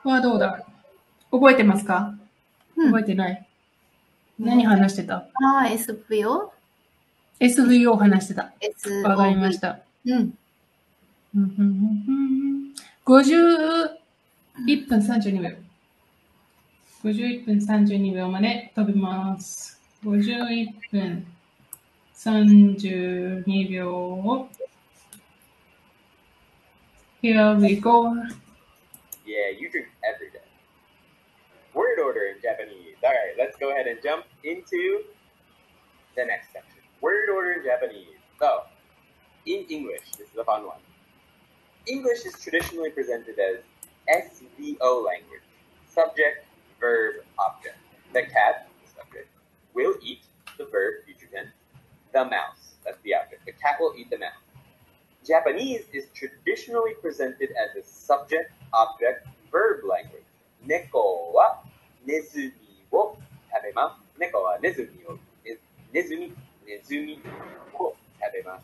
はどうだ？覚えてますか？覚えてない。何話してた？SVO? SVO 話してた。 SOV わかりました。51分32秒。51分32秒まで飛びます。51分32秒。Here we go. Yeah, you drink every day. Word order in Japanese. All right, let's go ahead and jump into the next section. Word order in Japanese. So, in English, this is a fun one. English is traditionally presented as SVO language. Subject, verb, object. The cat, the subject, will eat, the verb, future tense. The mouse, that's the object. The cat will eat the mouse. Japanese is traditionally presented as a subject, object, verb language. Neko wa nezumi wo tabemasu. Neko wa nezumi wo tabemasu.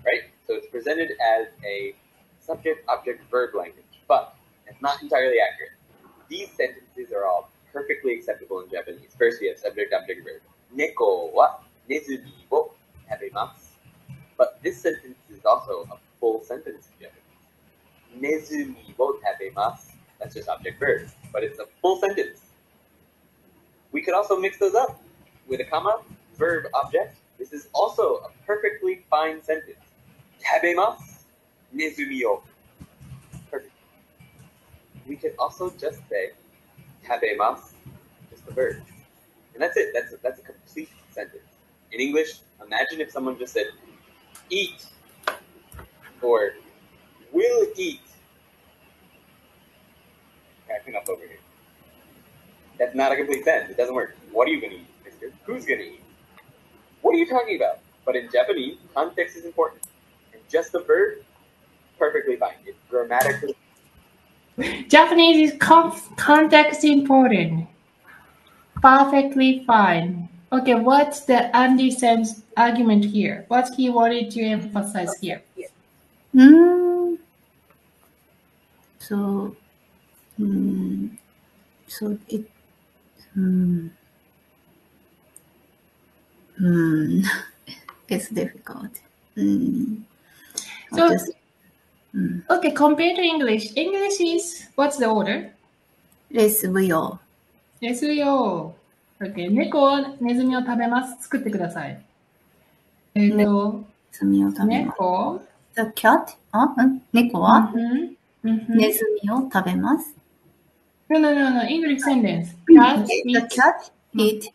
Right? So it's presented as a subject, object, verb language, but it's not entirely accurate. These sentences are all perfectly acceptable in Japanese. First, we have subject, object, verb. Neko wa nezumi wo tabemasu. But this sentence is also a full sentence in Japanese. Nezumi wo tabemasu. That's just object verb, but it's a full sentence. We could also mix those up with a comma, verb, object. This is also a perfectly fine sentence. Tabemasu, nezumi wo. Perfect. We could also just say tabemasu, just the verb. And that's it. That's a complete sentence. In English, imagine if someone just said, eat, or will eat. Cracking up over here. That's not a complete sentence. It doesn't work. What are you going to eat, mister? Who's going to eat? What are you talking about? But in Japanese, context is important. And just the verb, perfectly fine. It's grammatically. Japanese is context important. Perfectly fine. Okay, what's the Andy-sen's argument here? What he wanted to emphasize here? So it it's difficult. Okay, compared to English. English is, what's the order? SVO. SVO. Okay, 猫はネズミを食べます。作ってください。ネズミを食べます。猫 The cat? 猫はネズミを食べます。No, English sentence. The cat eat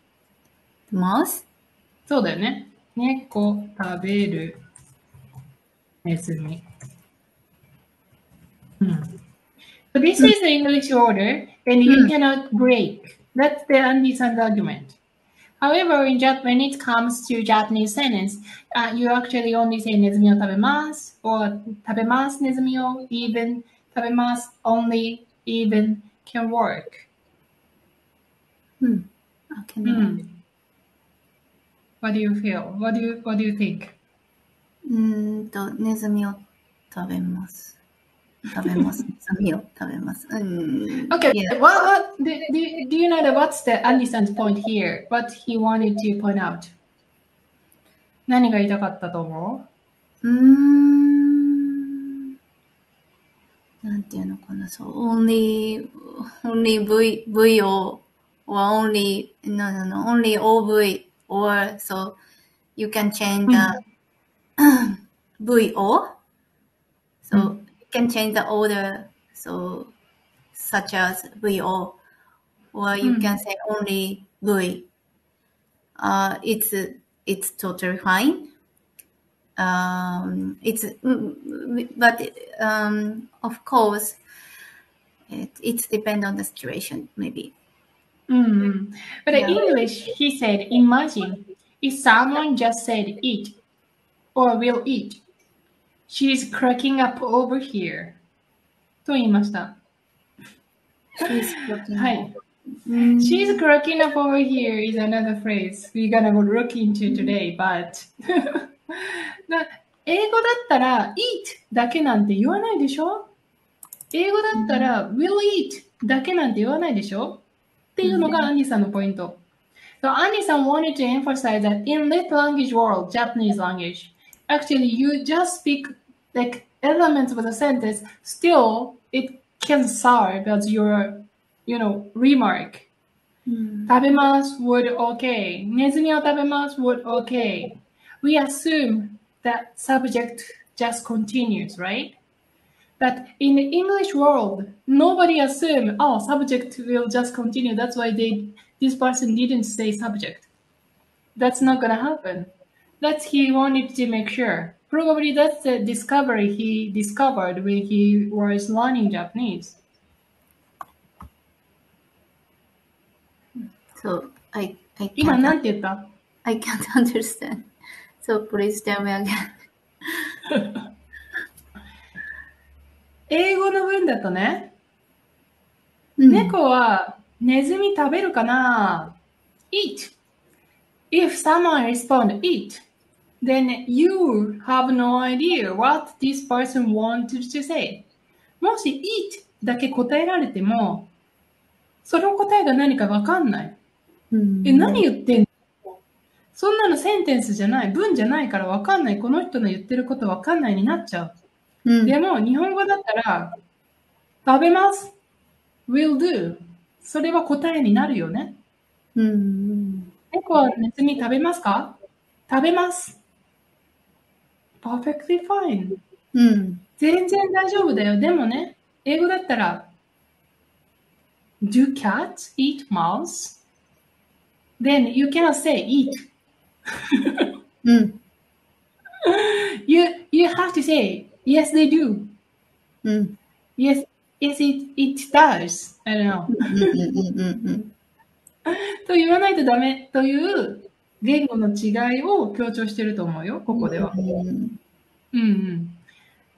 mouse? そうだよね。猫食べるネズミ。So this is the English order, and you cannot break. That's the Andy-san's argument. However, when it comes to Japanese sentence, you actually only say ネズミを食べます or 食べますネズミを even 食べます only even can work. What do you feel? What do you think? ネズミを食べます。食べます。ネズミを食べます。Okay, what do you know what's the Andy-san's point here? What he wanted to point out? 何が言いたかったと思う？なんていうのかな、only V or only OV or so you can change the VO. So you can change the order, so such as VO, or you can say only V. It's totally fine. But of course, it depends on the situation, maybe. But in English, he said, imagine if someone just said eat or will eat. She's cracking up over here. と言いました。She's cracking up. はい。She's cracking up over here is another phrase we're gonna look into today, but 英語だったら eat だけなんて言わないでしょ？英語だったら、will eat だけなんて言わないでしょっていうのがアンディさんのポイント。So Andy san wanted to emphasize that in this language world, Japanese language, actually you just speak like elements of the sentence, still it can serve as your, remark. 食べます would okay. ネズミを食べます would okay. We assume that subject just continues, right? But in the English world, nobody assume, oh, subject will just continue. That's why this person didn't say subject. That's not gonna happen. That's he wanted to make sure. Probably that's the discovery he discovered when he was learning Japanese. So I 今 can't なんて言った I can't understand. So please tell me again. 英語の文だとね、うん猫はネズミ食べるかな ?eat. If someone responds eat, then you have no idea what this person wanted to say. もし eat だけ答えられても、その答えが何かわかんない。何言ってんのそんなのセンテンスじゃない、文じゃないからわかんない。この人の言ってることわかんないになっちゃう。でも、日本語だったら、食べます。will do。それは答えになるよね。猫はネズミ食べますか食べます。perfectly fine。全然大丈夫だよ。でもね、英語だったら、do cats eat mouse? Then you cannot say eat. You have to say, yes, they do. Yes, it does. I don't know. と言わないとダメという言語の違いを強調してると思うよ、ここでは。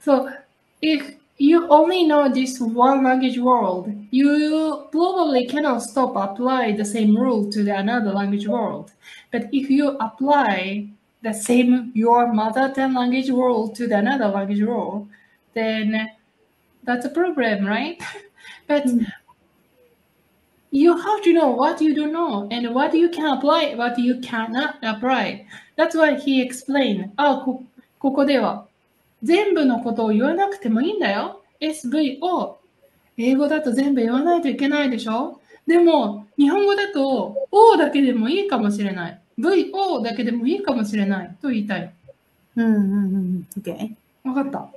So, if you only know this one language world, you probably cannot stop apply the same rule to the another language world. But if you apply the same your mother tongue language world to the another language world, then that's a problem, right? But you have to know what you don't know and what you can apply, what you cannot apply. That's why he explained. ここでは全部のことを言わなくてもいいんだよ。SVO。英語だと全部言わないといけないでしょでも、日本語だと O だけでもいいかもしれない。VO だけでもいいかもしれないと言いたい。OK。わかった。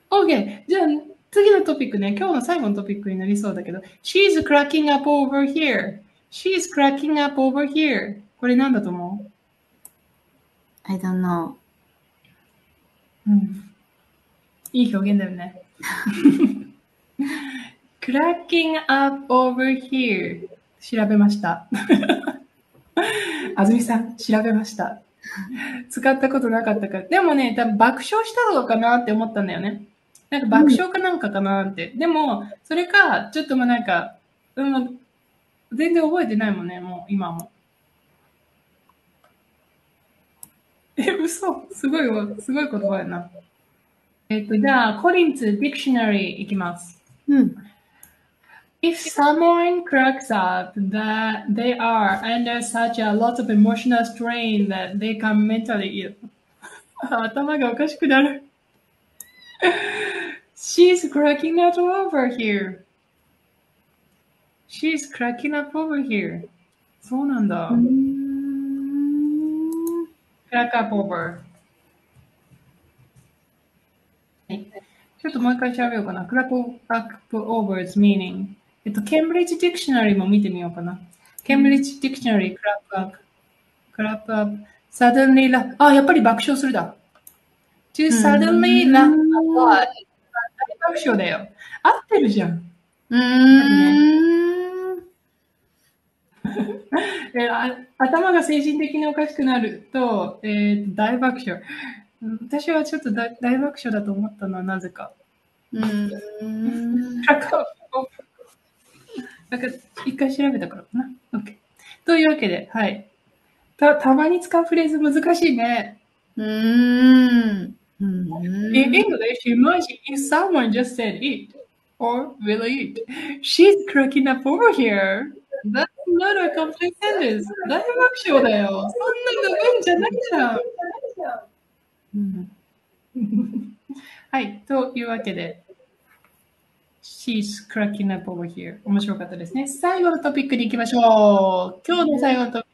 OK。じゃあ、次のトピックね。今日の最後のトピックになりそうだけど。She's cracking up over here.She's cracking up over here. これなんだと思う I don't know. いい表現だよね。cracking up over here. 調べました。あずみさん、調べました。使ったことなかったから。でもね、多分爆笑したのかなって思ったんだよね。なんか爆笑かなんかかなって。でも、それか、ちょっともうなんか、全然覚えてないもんね、もう、今も。嘘。すごい言葉やな。じゃあ、コリンツ、ディクショナリーいきます。If someone cracks up that they are under such a lot of emotional strain that they can mentally ill. 頭がおかしくなる。She's cracking up over here. She's cracking up over here. そうなんだ。crack up over. はい。ちょっともう一回調べようかな。crack up over's meaning. ケンブリッジディクショナリーも見てみようかな。ケンブリッジディクショナリー、crack up, suddenly laugh. やっぱり爆笑するだ。to suddenly laugh a lot. 爆笑だよ。合ってるじゃん。頭が精神的におかしくなると、大爆笑。私はちょっと大爆笑だと思ったのはなぜか。なんか一回調べたからかな。OK。というわけで、はい。たまに使うフレーズ難しいね。In English, imagine if someone just said it. or will eat. She's cracking up over here. That's not a complete sentence. 大爆笑だよ。そんな部分じゃないじゃん。はい。というわけで、She's cracking up over here. 面白かったですね。最後のトピックに行きましょう。今日の最後のトピ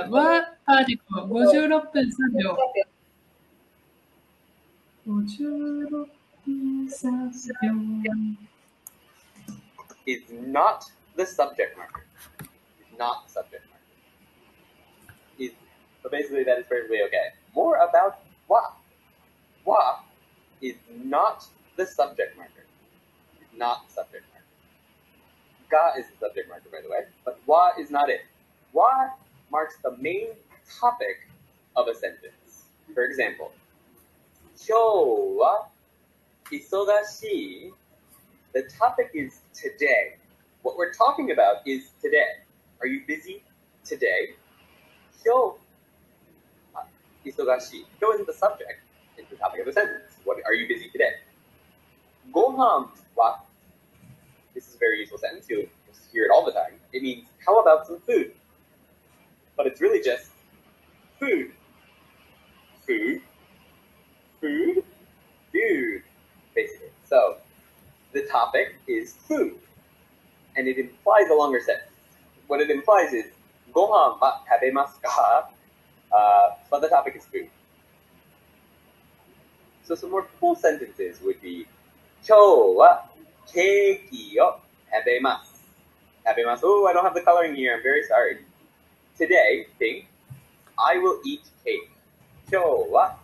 ックは、パーティコ56分3秒。56分3秒。Is not the subject marker. Is not the subject marker. So basically that is perfectly okay. More about wa. Wa is not the subject marker. Is not the subject marker. Ga is the subject marker, by the way, but wa is not it. Wa marks the main topic of a sentence. For example, 今日は忙しい. The topic is today. What we're talking about is today. Are you busy today? 今日忙しい. 今日 is the subject. It's the topic of the sentence. What are you busy today? ご飯は. This is a very useful sentence. You'll hear it all the time. It means, how about some food? But it's really just food. Food. Food. Dude. Basically. So, the topic is food. And it implies a longer sentence. What it implies is, ご飯は食べますか? But the topic is food. So some more full sentences would be, 今日はケーキを食べます. 食べます. Oh, I don't have the coloring here. I'm very sorry. Today, think, I will eat cake. 今日は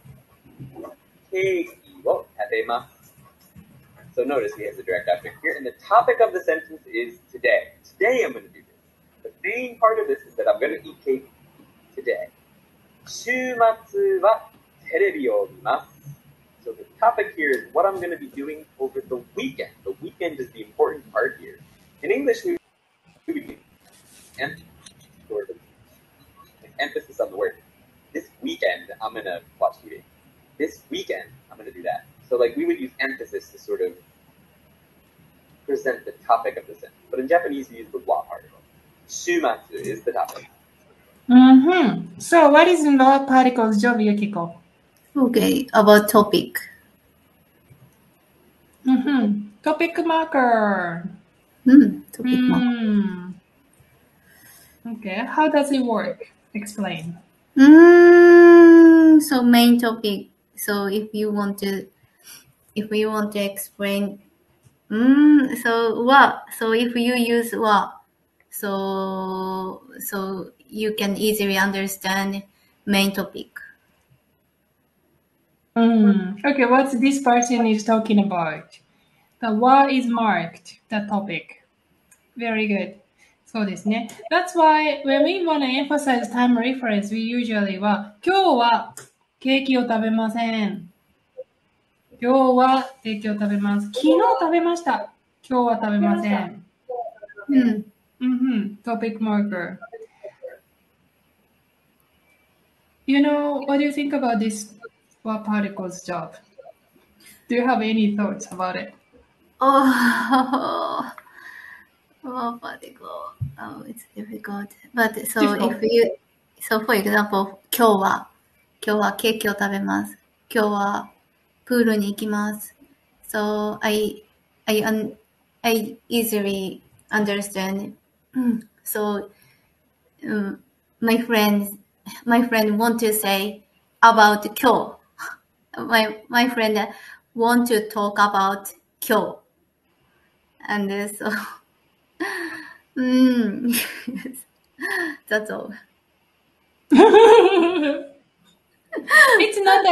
ケーキを食べます. So notice we have the direct object here, and the topic of the sentence is today. Today I'm going to do this. The main part of this is that I'm going to eat cake today. 週末はテレビを見ます. So the topic here is what I'm going to be doing over the weekend. The weekend is the important part here. In English, we would emphasis on the word. This weekend, I'm going to watch TV. This weekend, I'm going to do that. So like we would use emphasis to sort of present the topic of the sentence. But in Japanese, we use the wa particle. 週末 is the topic. So what is the law particle's job, Yukiko? Okay, about topic. Topic marker. Topic marker. Okay, how does it work? Explain. So main topic. So if we want to explain, so what? So if you use what? So you can easily understand main topic. Okay, what this person is talking about? The what is marked, the topic. Very good. そうですね。That's why when we want to emphasize time reference, we usually は今日はケーキを食べません。今日はケーキを食べます。昨日食べました。今日は食べません。Topic marker. You know, what do you think about this what particle's job? Do you have any thoughts about it? Oh, particle. Oh, it's difficult. But so if you, so for example, 今日はケーキを食べます。今日はプールに行きます。So I easily understand. So my friend want to say about 今日. My friend want to talk about 今日. And so, that's all. It's not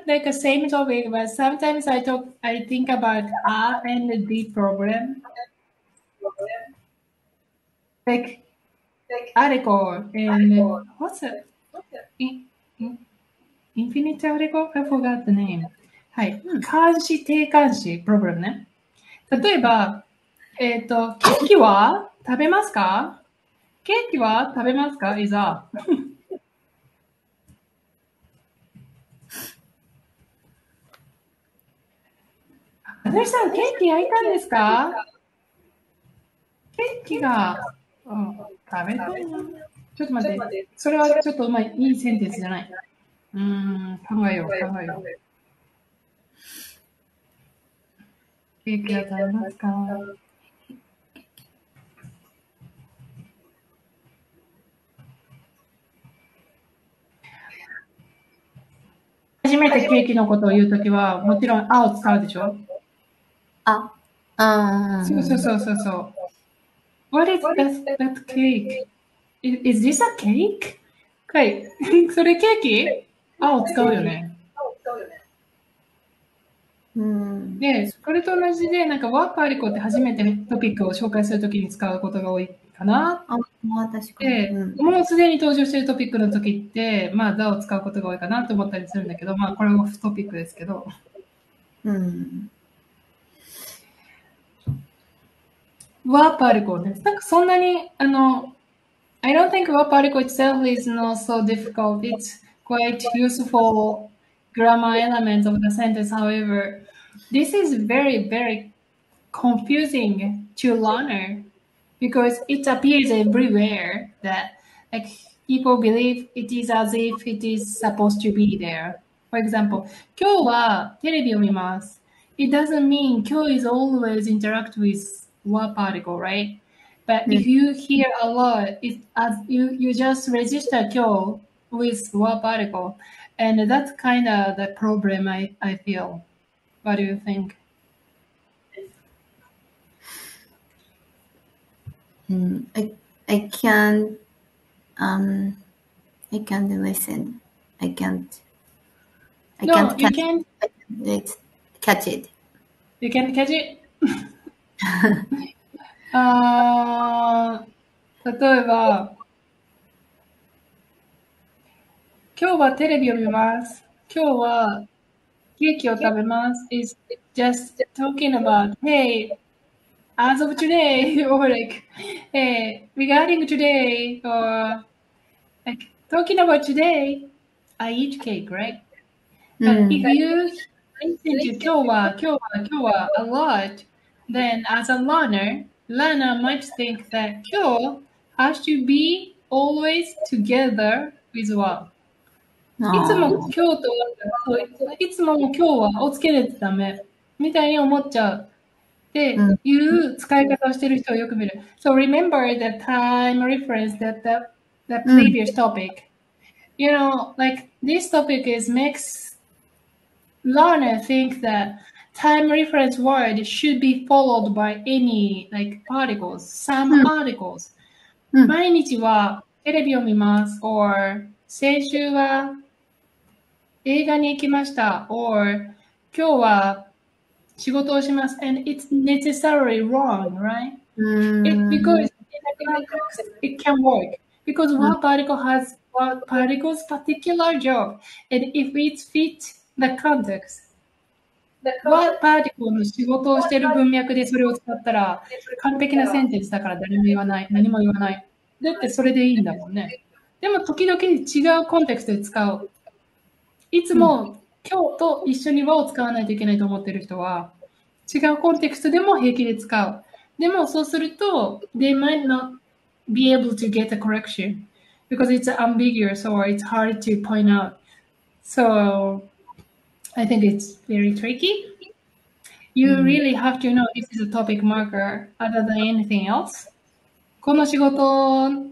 like a same topic, but sometimes I think about R and D problem. Like article and what's it? Infinite article? I forgot the name. はい。監視、定監視、プログラムね。例えば、ケーキは食べますか？ケーキは食べますか？ is a. あずさん、ケーキ焼いたんですか？ケーキが、食べたいな。ちょっと待って。それはちょっといいセンテンスじゃない。考えよう。ケーキは食べますか？初めてケーキのことを言うときは、もちろん、を使うでしょ？そう。What is that cake? Is this a cake? はい。それケーキ？を使うよね。で、これと同じで、なんかワークアリコって初めてトピックを紹介するときに使うことが多いかな。確かに。もうすでに登場しているトピックのときって、だを使うことが多いかなと思ったりするんだけど、これはオフトピックですけど。ワープアリコです。なんかそんなに、I don't think verb particle itself is not so difficult. It's quite useful grammar element of the sentence. However, this is very confusing to learner because it appears everywhere that like people believe it is as if it is supposed to be there. For example, 今日はテレビを見ます. It doesn't mean 今日 is always interact with verb particle, right? But if you hear a lot, as you just register 今日 with verb particle, and that's kind of the problem I feel. What do you think? I can't listen. I can't catch it. You can't catch it? 例えば、今日はテレビを見ます。今日はケーキを食べます。It's just talking about, hey, as of today, or like, hey, regarding today, or like talking about today, I eat cake, right? But if you listen to 今日は a lot, then as a learner might think that 今日 has to be always together with what? いつも今日と、いつも今日はをつけないとダメみたいに思っちゃうっていう使い方をしてる人をよく見る。So remember the time reference that the previous topic. You know, like this topic makes learner think that time reference word should be followed by any like particles, some articles. 毎日はテレビを見ます or 先週は映画に行きました or 今日は仕事をします and it's necessarily wrong, right? Because it can work. Because one particle has one particle's particular job and if it fits the context, one particle の仕事をしている文脈でそれを使ったら完璧なセンテンスだから何も言わない。だってそれでいいんだもんね。でも時々違うコンテクストで使う。いつも今日と一緒に和を使わないといけないと思っている人は違うコンテクストでも平気で使う。でもそうすると they might not be able to get a correction because it's ambiguous or it's hard to point out. So I think it's very tricky. You really have to know this is a topic marker other than anything else. この仕事の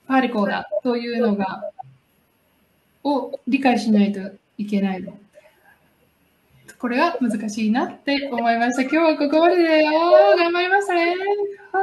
パリコだというのがを理解しないといけないの。これが難しいなって思いました。今日はここまでだよ。頑張りましたね。は